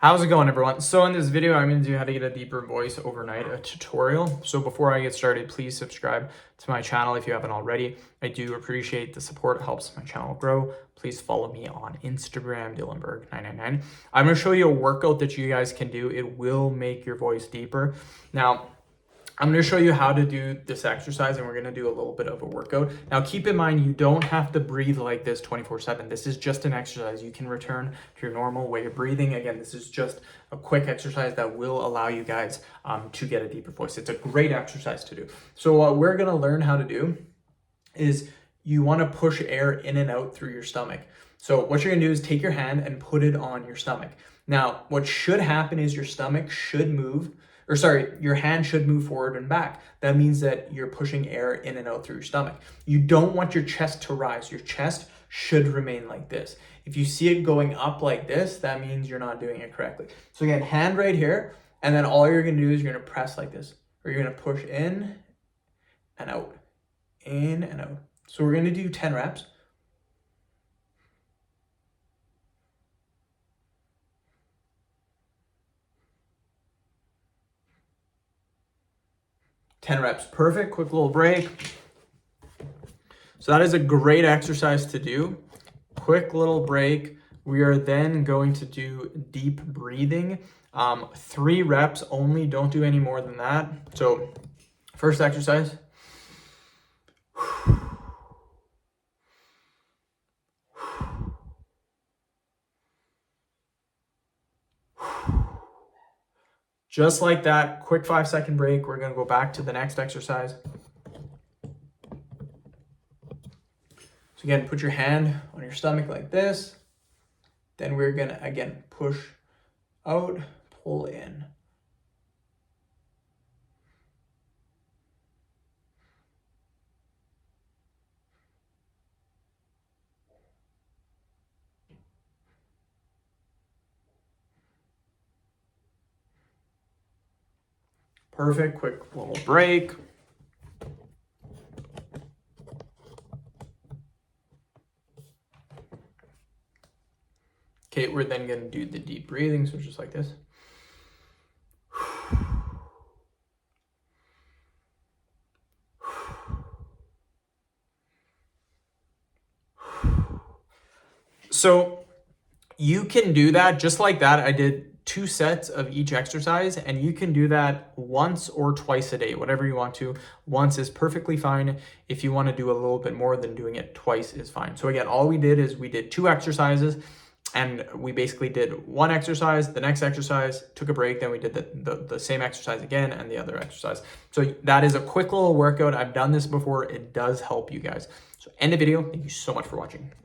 How's it going, everyone? So in this video, I'm going to do how to get a deeper voice overnight, a tutorial. So before I get started, please subscribe to my channel if you haven't already. I do appreciate the support. It helps my channel grow. Please follow me on Instagram, Dylanberg999. I'm going to show you a workout that you guys can do. It will make your voice deeper. Now, I'm going to show you how to do this exercise, and we're going to do a little bit of a workout. Now, keep in mind, you don't have to breathe like this 24/7. This is just an exercise. You can return to your normal way of breathing. Again, this is just a quick exercise that will allow you guys to get a deeper voice. It's a great exercise to do. So what we're going to learn how to do is you want to push air in and out through your stomach. So what you're going to do is take your hand and put it on your stomach. Now, what should happen is your stomach should move, your hand should move forward and back. That means that you're pushing air in and out through your stomach. You don't want your chest to rise. Your chest should remain like this. If you see it going up like this, that means you're not doing it correctly. So again, hand right here, and then all you're gonna do is you're gonna press like this, or you're gonna push in and out, in and out. So we're gonna do 10 reps. Perfect. Quick little break. So that is a great exercise to do. Quick little break. We are then going to do deep breathing. 3 reps only. Don't do any more than that. So first exercise. Just like that, quick 5-second break. We're gonna go back to the next exercise. So again, put your hand on your stomach like this. Then we're gonna, again, push out, pull in. Perfect, quick little break. Okay, we're then gonna do the deep breathing, so just like this. So you can do that just like that. I did 2 sets of each exercise, and you can do that once or twice a day, whatever you want to. Once is perfectly fine. If you want to do a little bit more, then doing it twice is fine. So again, all we did is we did 2 exercises, and we basically did 1 exercise, the next exercise, took a break, then we did the same exercise again and the other exercise. So that is a quick little workout. I've done this before. It does help you guys. So end the video. Thank you so much for watching.